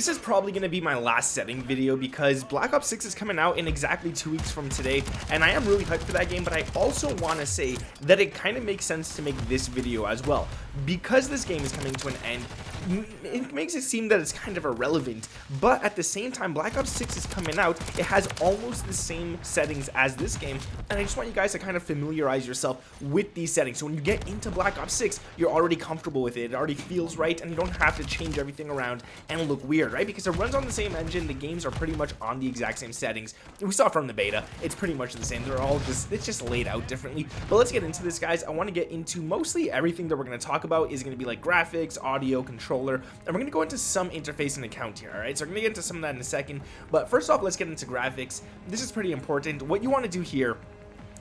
This is probably going to be my last setting video because Black Ops 6 is coming out in exactly 2 weeks from today, and I am really hyped for that game, but I also want to say that it kind of makes sense to make this video as well. Because this game is coming to an end, it makes it seem that it's kind of irrelevant, but at the same time, Black Ops 6 is coming out. It has almost the same settings as this game, and I just want you guys to kind of familiarize yourself with these settings. So when you get into Black Ops 6, you're already comfortable with it. It already feels right, and you don't have to change everything around and look weird, right? Because it runs on the same engine. The games are pretty much on the exact same settings. We saw from the beta, it's pretty much the same. They're all just, it's just laid out differently. But let's get into this, guys. I want to get into mostly everything that we're going to talk about is going to be like graphics, audio, controller, and we're going to go into some interface and account here, all right? So we're going to get into some of that in a second, but first off, let's get into graphics. This is pretty important. What you want to do here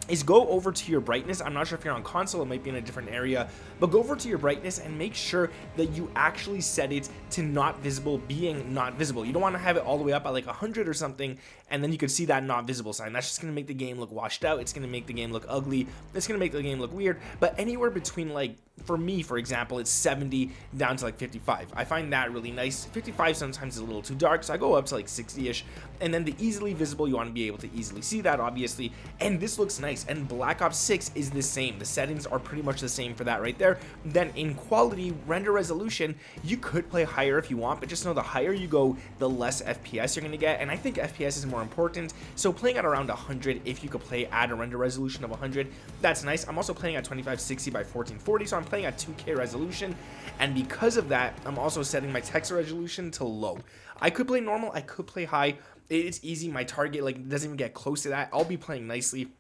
is go over to your brightness. I'm not sure if you're on console, it might be in a different area, but go over to your brightness and make sure that you actually set it to not visible, being not visible. You don't want to have it all the way up at like 100 or something, and then you could see that not visible sign. That's just going to make the game look washed out. It's going to make the game look ugly. It's going to make the game look weird, but anywhere between, like, for me, for example, it's 70 down to like 55. I find that really nice. 55 sometimes is a little too dark, so I go up to like 60-ish, and then the easily visible, you want to be able to easily see that, obviously, and this looks nice. And Black Ops 6 is the same. The settings are pretty much the same for that right there. Then in quality, render resolution, you could play higher if you want, but just know the higher you go, the less FPS you're going to get, and I think FPS is more important, so playing at around 100, if you could play at a render resolution of 100, that's nice. I'm also playing at 2560 by 1440, so I'm playing at 2K resolution, and because of that, I'm also setting my texture resolution to low. I could play normal, I could play high. It's easy. My target, like, doesn't even get close to that. I'll be playing nicely.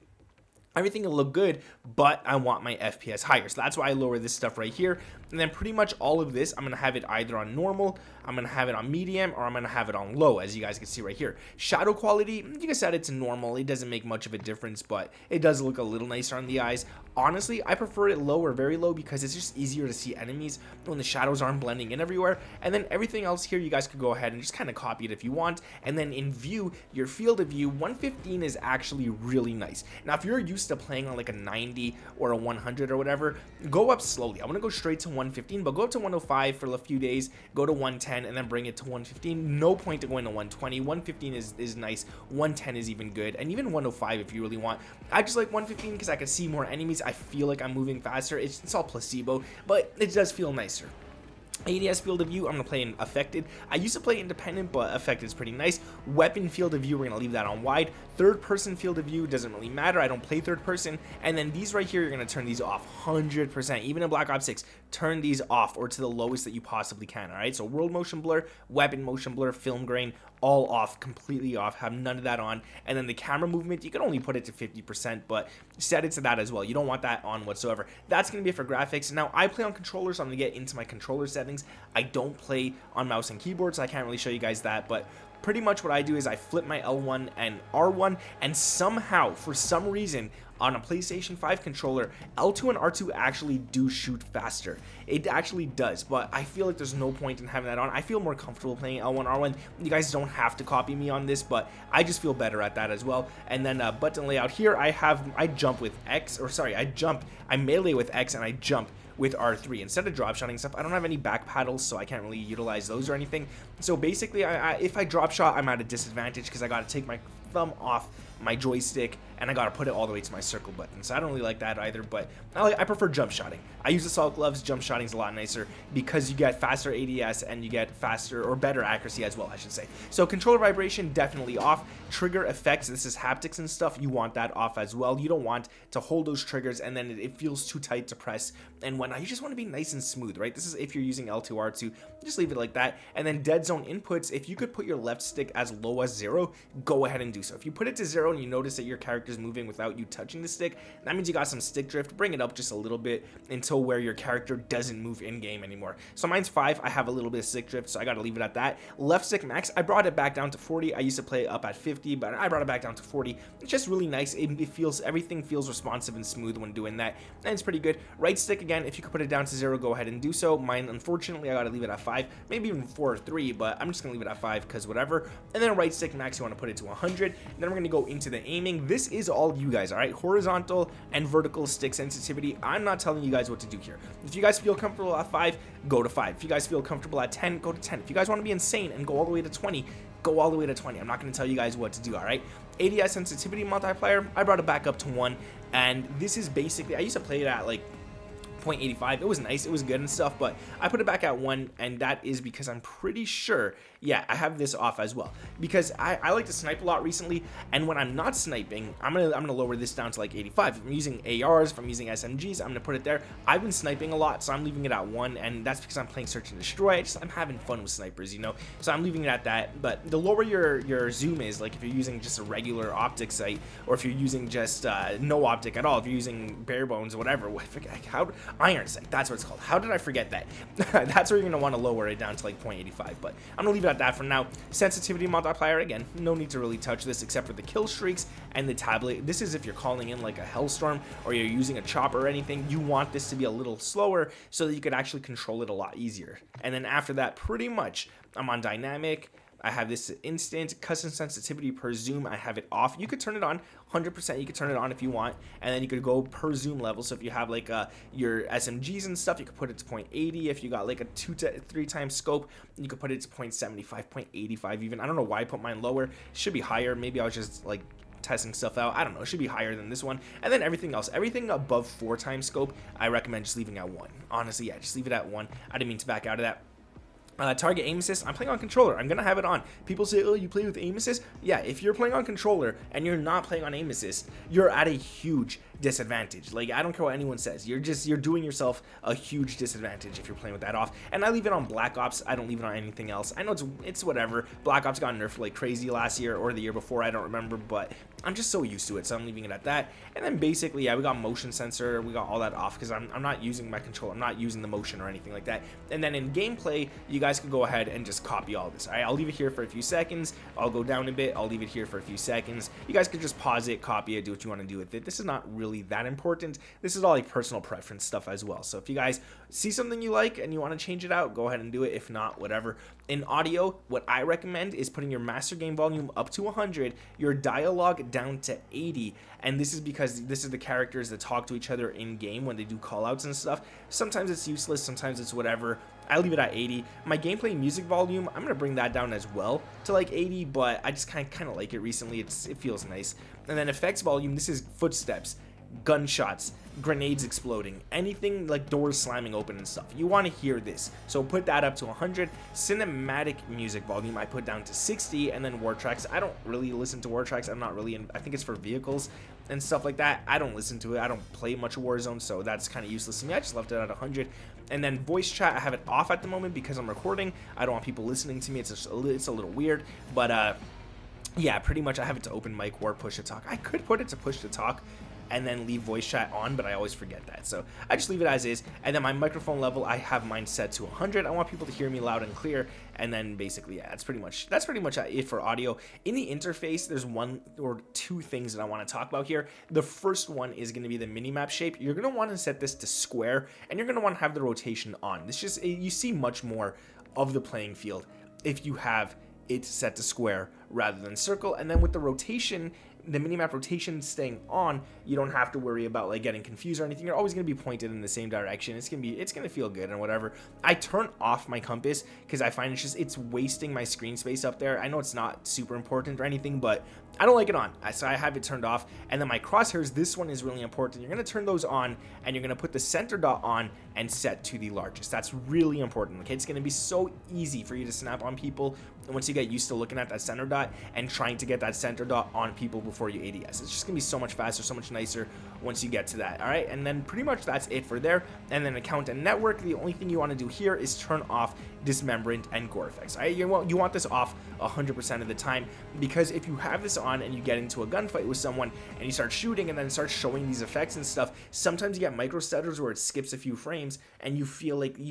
Everything will look good, but I want my FPS higher, so that's why I lower this stuff right here. And then pretty much all of this, I'm going to have it either on normal, I'm going to have it on medium, or I'm going to have it on low, as you guys can see right here. Shadow quality, you can set it to normal. It doesn't make much of a difference, but it does look a little nicer on the eyes. Honestly, I prefer it low or very low because it's just easier to see enemies when the shadows aren't blending in everywhere. And then everything else here, you guys could go ahead and just kind of copy it if you want. And then in view, your field of view, 115 is actually really nice. Now, if you're used to playing on like a 90 or a 100 or whatever, go up slowly. I want to go straight to 115, but go up to 105 for a few days, go to 110, and then bring it to 115. No point to going to 120. 115 is nice. 110 is even good, and even 105 if you really want. I just like 115 because I can see more enemies. I feel like I'm moving faster. It's all placebo, but it does feel nicer. ADS field of view, I'm going to play in affected. I used to play independent, but affected is pretty nice. Weapon field of view, we're going to leave that on wide. Third person field of view doesn't really matter. I don't play third person. And then these right here, you're going to turn these off 100%. Even in Black Ops 6, turn these off or to the lowest that you possibly can. All right, so world motion blur, weapon motion blur, film grain, all off, completely off. Have none of that on. And then the camera movement, you can only put it to 50%, but set it to that as well. You don't want that on whatsoever. That's going to be it for graphics. Now, I play on controllers, so I'm going to get into my controller settings. I don't play on mouse and keyboard, so I can't really show you guys that, but pretty much what I do is I flip my L1 and R1, and somehow, for some reason, on a PlayStation 5 controller, L2 and R2 actually do shoot faster. It actually does, but I feel like there's no point in having that on. I feel more comfortable playing L1, R1. You guys don't have to copy me on this, but I just feel better at that as well. And then button layout here, I jump with X, or sorry, I melee with X and I jump with R3 instead of drop shotting stuff. I don't have any back paddles, so I can't really utilize those or anything. So basically, if I drop shot, I'm at a disadvantage because I got to take my thumb off my joystick and I gotta put it all the way to my circle button, so I don't really like that either, but I prefer jump shotting. I use assault gloves. Jump shotting is a lot nicer because you get faster ADS and you get faster or better accuracy as well, I should say. So controller vibration, definitely off. Trigger effects, this is haptics and stuff, you want that off as well. You don't want to hold those triggers and then it feels too tight to press and whatnot. You just want to be nice and smooth, right? This is if you're using L2, R2, just leave it like that. And then dead zone inputs, if you could put your left stick as low as 0, go ahead and do so. If you put it to 0 and you notice that your character is moving without you touching the stick, that means you got some stick drift. Bring it up just a little bit until where your character doesn't move in game anymore. So mine's 5. I have a little bit of stick drift, so I gotta leave it at that. Left stick max, I brought it back down to 40. I used to play up at 50, but I brought it back down to 40. It's just really nice. It feels, everything feels responsive and smooth when doing that, and it's pretty good. Right stick, again, if you could put it down to 0, go ahead and do so. Mine, unfortunately, I gotta leave it at 5, maybe even 4 or 3, but I'm just gonna leave it at 5 because whatever. And then right stick max, you want to put it to 100. And then we're gonna go into came to the aiming, this is all you guys, all right? Horizontal and vertical stick sensitivity. I'm not telling you guys what to do here. If you guys feel comfortable at 5, go to 5. If you guys feel comfortable at 10, go to 10. If you guys want to be insane and go all the way to 20, go all the way to 20. I'm not going to tell you guys what to do, all right? ADS sensitivity multiplier, I brought it back up to 1, and this is basically, I used to play it at like 0.85. It was nice, it was good and stuff, but I put it back at 1, and that is because I'm pretty sure, yeah, I have this off as well, because I like to snipe a lot recently, and when I'm not sniping, I'm gonna lower this down to like 85. If I'm using ARs, if I'm using SMGs, I'm gonna put it there. I've been sniping a lot, so I'm leaving it at 1, and that's because I'm playing search and destroy. I'm having fun with snipers, you know, so I'm leaving it at that. But the lower your zoom is, like if you're using just a regular optic sight, or if you're using just no optic at all, if you're using bare bones or whatever, how iron sight, that's what it's called. How did I forget that? That's where you're gonna want to lower it down to like 0.85, but I'm gonna leave it at that for now. Sensitivity multiplier, again, no need to really touch this except for the kill streaks and the tablet. This is if you're calling in like a hellstorm or you're using a chopper or anything, you want this to be a little slower so that you could actually control it a lot easier. And then after that, pretty much I'm on dynamic. I have this instant custom sensitivity per zoom. I have it off. You could turn it on 100%. You could turn it on if you want, and then you could go per zoom level. So if you have like your SMGs and stuff, you could put it to 0.80. If you got like a 2 to 3 times scope, you could put it to 0.75, 0.85 even. I don't know why I put mine lower. It should be higher. Maybe I was just like testing stuff out. I don't know. It should be higher than this one. And then everything else, everything above 4 times scope, I recommend just leaving at 1. Honestly, yeah, just leave it at 1. I didn't mean to back out of that. Target aim assist, I'm playing on controller. I'm gonna have it on. People say, oh, you play with aim assist? Yeah, if you're playing on controller and you're not playing on aim assist, you're at a huge disadvantage. Like, I don't care what anyone says, you're doing yourself a huge disadvantage if you're playing with that off. And I leave it on Black Ops. I don't leave it on anything else. I know it's whatever. Black Ops got nerfed like crazy last year or the year before, I don't remember, but I'm just so used to it, so I'm leaving it at that. And then basically, yeah, we got motion sensor, we got all that off because I'm not using my controller, I'm not using the motion or anything like that. And then in gameplay, you guys can go ahead and just copy all this. All right, I'll leave it here for a few seconds. I'll go down a bit. I'll leave it here for a few seconds. You guys could just pause it, copy it, do what you want to do with it. This is not really that important. This is all like personal preference stuff as well. So if you guys see something you like and you want to change it out, go ahead and do it. If not, whatever. In audio, what I recommend is putting your master game volume up to 100, your dialogue down to 80, and this is because this is the characters that talk to each other in game when they do callouts and stuff. Sometimes it's useless, sometimes it's whatever. I leave it at 80. My gameplay music volume, I'm gonna bring that down as well to like 80, but I just kind of like it recently. It feels nice. And then effects volume, this is footsteps, gunshots, grenades exploding, anything like doors slamming open and stuff. You want to hear this, so put that up to 100. Cinematic music volume I put down to 60, and then war tracks. I don't really listen to war tracks. I'm not really in, I think it's for vehicles and stuff like that. I don't listen to it. I don't play much Warzone, so that's kind of useless to me. I just left it at 100. And then voice chat, I have it off at the moment because I'm recording. I don't want people listening to me. It's a little weird, but yeah, pretty much I have it to open mic or push to talk. I could put it to push to talk and then leave voice chat on, but I always forget that, so I just leave it as is. And then my microphone level, I have mine set to 100. I want people to hear me loud and clear. And then basically, yeah, that's pretty much it for audio. In the interface, there's 1 or 2 things that I want to talk about here. The first one is going to be the minimap shape. You're going to want to set this to square, and you're going to want to have the rotation on. This just, you see much more of the playing field if you have it set to square rather than circle. And then with the rotation, the minimap rotation staying on, you don't have to worry about like getting confused or anything. You're always going to be pointed in the same direction. It's going to feel good and whatever. I turn off my compass because I find it's wasting my screen space up there. I know it's not super important or anything, but I don't like it on, so I have it turned off. And then my crosshairs, this one is really important. You're going to turn those on, and you're going to put the center dot on and set to the largest. That's really important. Okay, it's going to be so easy for you to snap on people once you get used to looking at that center dot and trying to get that center dot on people before you ADS. It's just gonna be so much faster, so much nicer once you get to that. All right, and then pretty much that's it for there. And then account and network, the only thing you want to do here is turn off dismemberment and gore effects. All right, you want this off 100% of the time, because if you have this on and you get into a gunfight with someone and you start shooting and then start showing these effects and stuff, sometimes you get micro stutters where it skips a few frames and you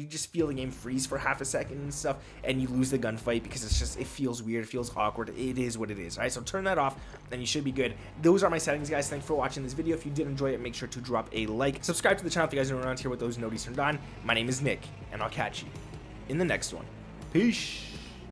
just feel the game freeze for half a second and stuff, and you lose the gunfight because it feels weird, it feels awkward. It is what it is. All right, so turn that off and you should be good. Those are my settings, guys. Thanks for watching this video. If you did enjoy it, make sure to drop a like, subscribe to the channel if you guys are around here with those noties turned on. My name is Nick, and I'll catch you in the next one. Peace.